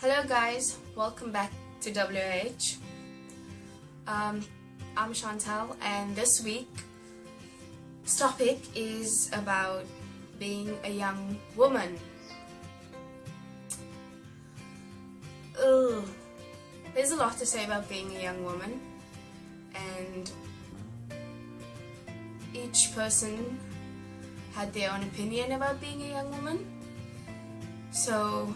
Hello guys, welcome back to WH. I'm Chantell, and this week's topic is about being a young woman. There's a lot to say about being a young woman, and each person had their own opinion about being a young woman. So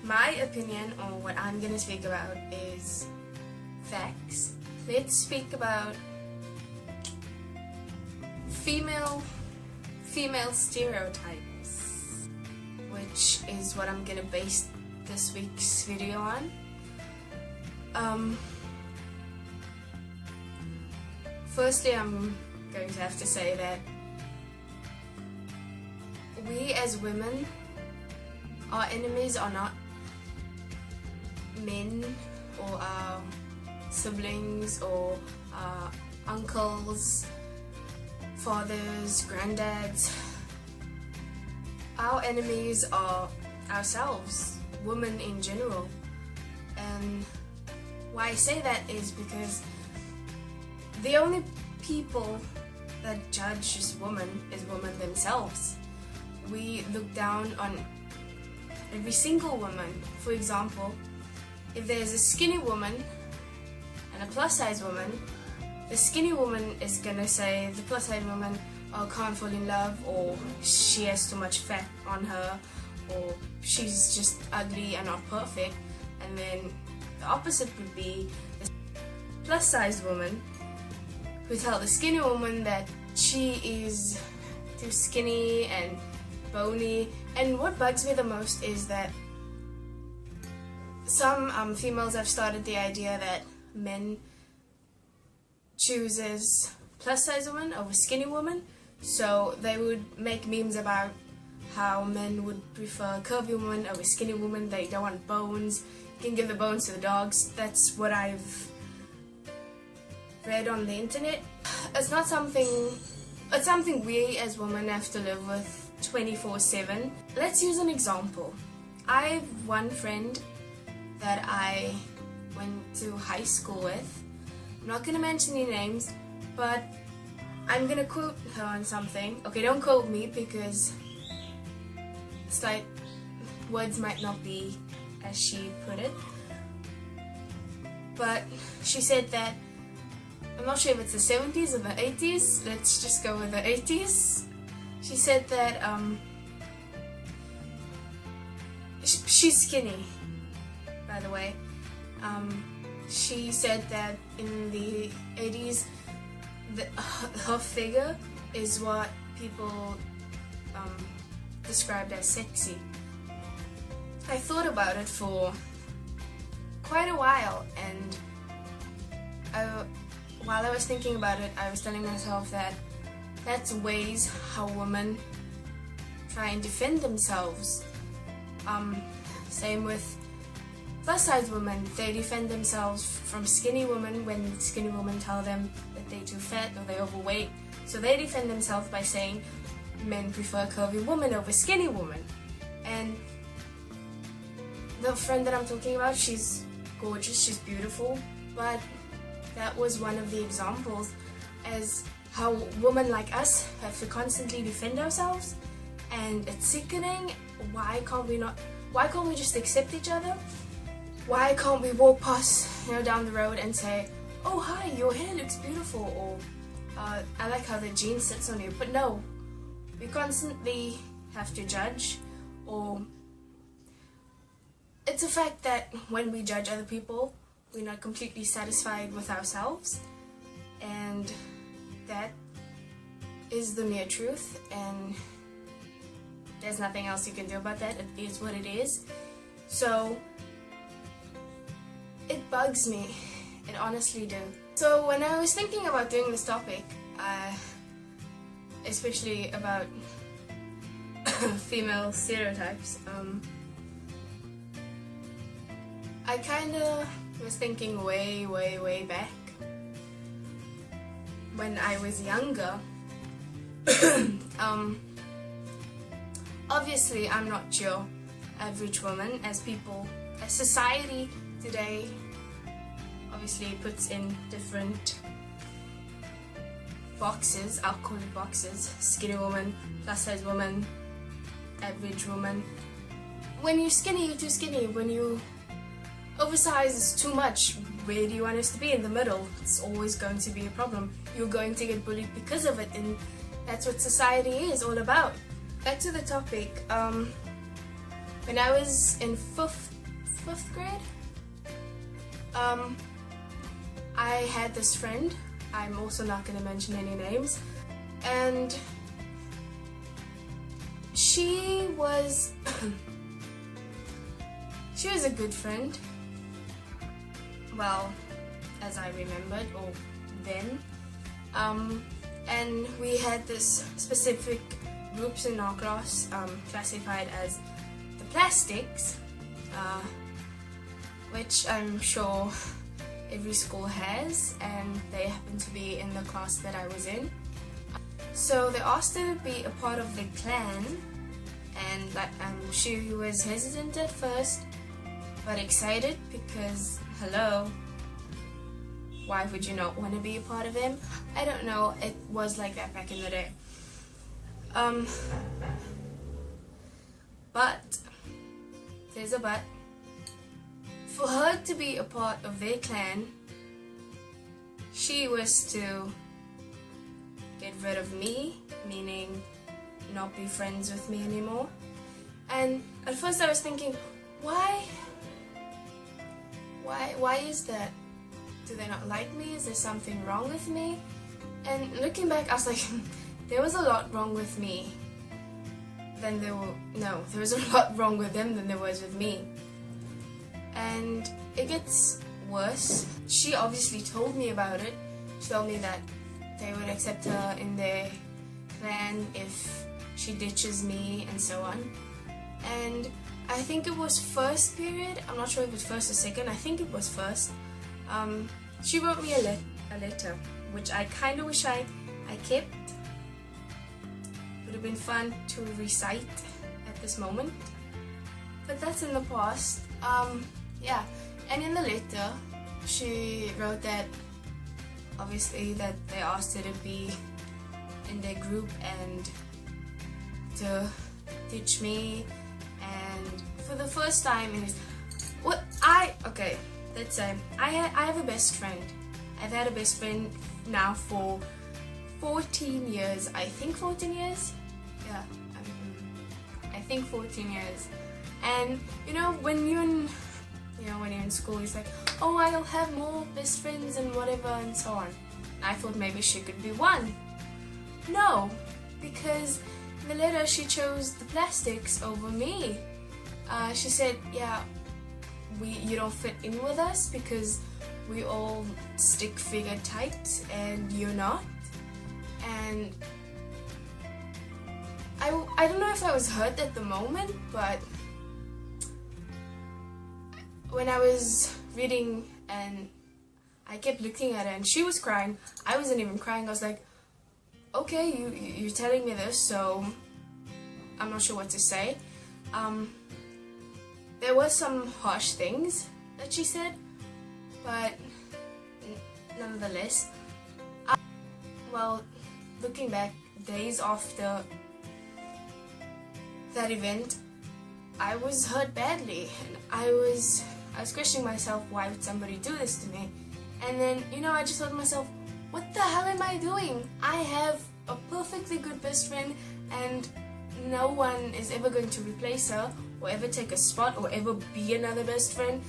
my opinion on what I'm gonna speak about is facts. Let's speak about female stereotypes, which is what I'm gonna base this week's video on. Firstly, I'm going to have to say that we as women, our enemies are not men or our siblings or our uncles, fathers, granddads. Our enemies are ourselves, women in general. And why I say that is because the only people that judge women is women themselves. We look down on every single woman. For example, if there's a skinny woman and a plus size woman, the skinny woman is gonna say the plus size woman can't fall in love, or she has too much fat on her, or she's just ugly and not perfect. And then the opposite would be the plus size woman who tell the skinny woman that she is too skinny and bony. And what bugs me the most is that some females have started the idea that men chooses plus size women over skinny women, so they would make memes about how men would prefer curvy women over skinny women. They don't want bones, you can give the bones to the dogs. That's what I've read on the internet. It's something we as women have to live with 24/7. Let's use an example. I have one friend that I went to high school with. I'm not gonna mention any names, but I'm gonna quote her on something. Okay, don't quote me because it's like words might not be as she put it. But she said that, I'm not sure if it's the 70s or the 80s, let's just go with the 80s. She said that she's skinny, by the way. She said that in the 80s, her figure is what people described as sexy. I thought about it for quite a while, and while I was thinking about it, I was telling myself that that's ways how women try and defend themselves. Same with plus size women. They defend themselves from skinny women when skinny women tell them that they're too fat or they're overweight. So they defend themselves by saying men prefer curvy women over skinny women. And the friend that I'm talking about, she's gorgeous, she's beautiful, but that was one of the examples as how women like us have to constantly defend ourselves, and it's sickening. Why can't we just accept each other? Why can't we walk past, down the road and say, oh hi, your hair looks beautiful, or I like how the jean sits on you? But no, we constantly have to judge. Or it's a fact that when we judge other people, we're not completely satisfied with ourselves, and that is the mere truth, and there's nothing else you can do about that. It is what it is. So it bugs me, it honestly do. So when I was thinking about doing this topic, especially about female stereotypes, I kinda was thinking way back when I was younger. Obviously I'm not your average woman, as society today obviously puts in different boxes. I'll call it boxes: skinny woman, plus size woman, average woman. When you're skinny, you're too skinny. When you oversize, it's too much. Where do you want us to be? In the middle. It's always going to be a problem. You're going to get bullied because of it, and that's what society is all about. Back to the topic. When I was in fifth grade, I had this friend. I'm also not going to mention any names, and she was she was a good friend. Well, as I remembered, or then, and we had this specific groups in our class, classified as the plastics, which I'm sure every school has, and they happened to be in the class that I was in. So they asked her to be a part of the clan, and she was hesitant at first, but excited because, hello, why would you not want to be a part of them? I don't know, it was like that back in the day. But, there's a but. For her to be a part of their clan, she was to get rid of me, meaning not be friends with me anymore. And at first I was thinking, why is that? Do they not like me? Is there something wrong with me? And looking back, I was like, there was a lot wrong with me. There was a lot wrong with them than there was with me. And it gets worse. She obviously told me about it. She told me that they would accept her in their clan if she ditches me and so on. And I think it was first period. I'm not sure if it was first or second. I think it was first. She wrote me a letter, which I kind of wish I kept. Would have been fun to recite at this moment. But that's in the past. Yeah, and in the letter, she wrote that, obviously, that they asked her to be in their group and to teach me, and for the first time in his, okay, let's say, I have a best friend. I've had a best friend now for 14 years, I think 14 years? Yeah, I think 14 years. And when you're in school, it's like, oh, I'll have more best friends and whatever and so on. I thought maybe she could be one. No, because in the letter she chose the plastics over me. She said, yeah, you don't fit in with us because we all stick figure tight and you're not. And I don't know if I was hurt at the moment, but when I was reading and I kept looking at her and she was crying, I wasn't even crying. I was like, okay, you're telling me this, so I'm not sure what to say. There were some harsh things that she said, but nonetheless, well, looking back, days after that event, I was hurt badly, and I was questioning myself, why would somebody do this to me? And then, I just thought to myself, what the hell am I doing? I have a perfectly good best friend, and no one is ever going to replace her, or ever take a spot, or ever be another best friend.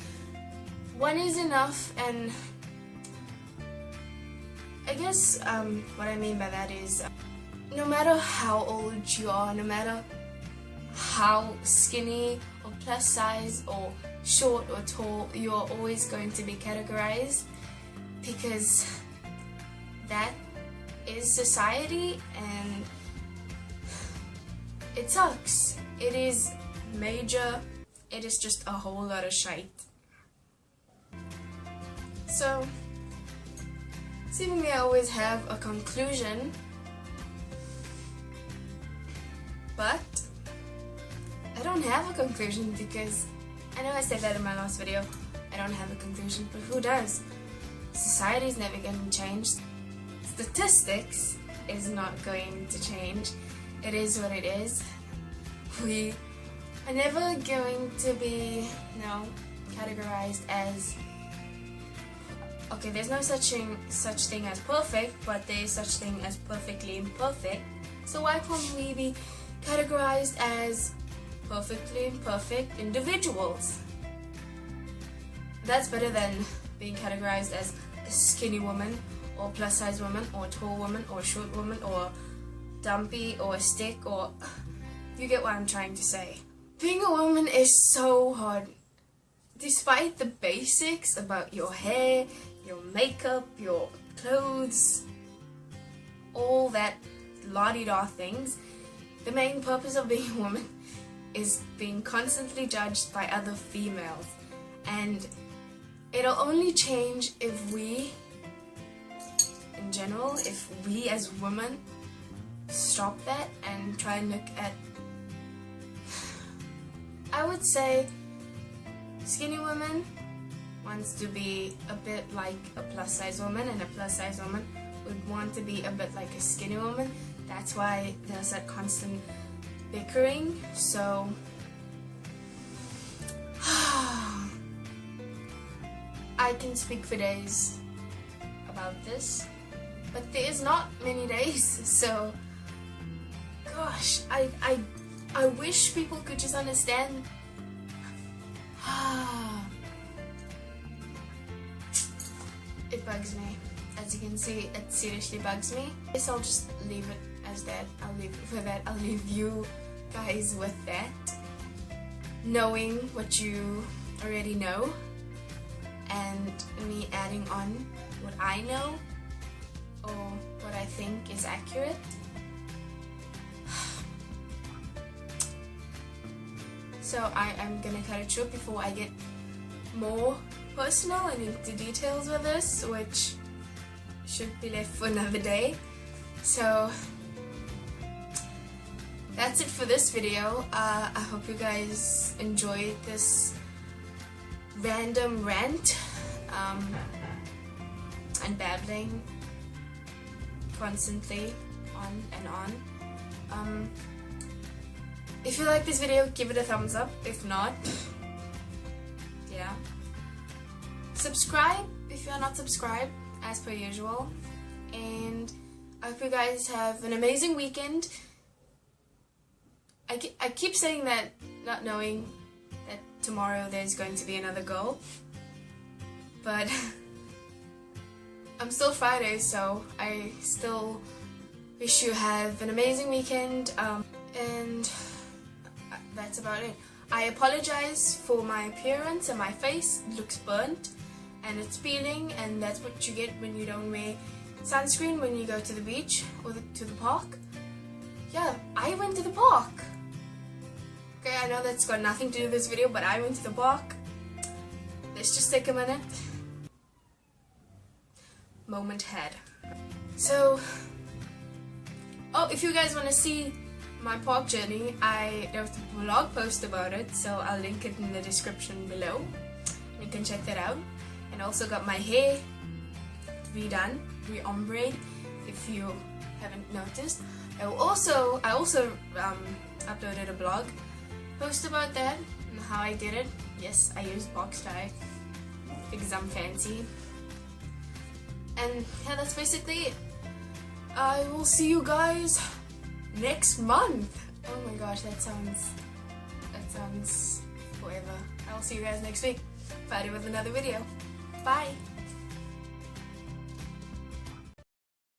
One is enough, and I guess what I mean by that is, no matter how old you are, no matter how skinny or plus size or short or tall, you're always going to be categorized, because that is society, and it sucks. It is major. It is just a whole lot of shite. So, seemingly I always have a conclusion, but I don't don't have a conclusion because I know I said that in my last video. I don't have a conclusion, but who does? Society's never going to change. Statistics is not going to change. It is what it is. We are never going to be, categorized as, okay, there's no such thing as perfect, but there is such thing as perfectly imperfect. So why can't we be categorized as perfectly imperfect individuals? That's better than being categorized as a skinny woman, or plus size woman, or tall woman, or short woman, or dumpy, or a stick, or... You get what I'm trying to say. Being a woman is so hard. Despite the basics about your hair, your makeup, your clothes, all that la-di-da things, the main purpose of being a woman is being constantly judged by other females. And it'll only change if we, in general, if we as women stop that and try and look at, I would say, skinny woman wants to be a bit like a plus size woman, and a plus size woman would want to be a bit like a skinny woman. That's why there's that constant bickering. So I can speak for days about this, but there is not many days. So gosh, I wish people could just understand. It bugs me. As you can see, it seriously bugs me. I guess I'll just leave it as that. I'll leave you guys with that. Knowing what you already know, and me adding on what I know, or what I think is accurate. So I'm gonna cut it short before I get more personal and into details with this, which should be left for another day. So that's it for this video. I hope you guys enjoyed this random rant and babbling constantly on and on. If you like this video, give it a thumbs up. If not, yeah. Subscribe if you're not subscribed, as per usual. And I hope you guys have an amazing weekend. I keep saying that, not knowing that tomorrow there's going to be another goal. But I'm still Friday, so I still wish you have an amazing weekend. And that's about it. I apologize for my appearance and my face. It looks burnt and it's peeling, and that's what you get when you don't wear sunscreen when you go to the beach or to the park. Yeah, I went to the park. Okay, I know that's got nothing to do with this video, but I went to the park. Let's just take a minute. Moment had. So, if you guys want to see my park journey, there was a blog post about it, so I'll link it in the description below. You can check that out. And also got my hair redone, re-ombreed, if you haven't noticed. I also uploaded a blog post about that and how I did it. Yes, I used box dye because I'm fancy. And yeah, that's basically it. I will see you guys next month. Oh my gosh, that sounds forever. I'll see you guys next week. Friday with another video. Bye.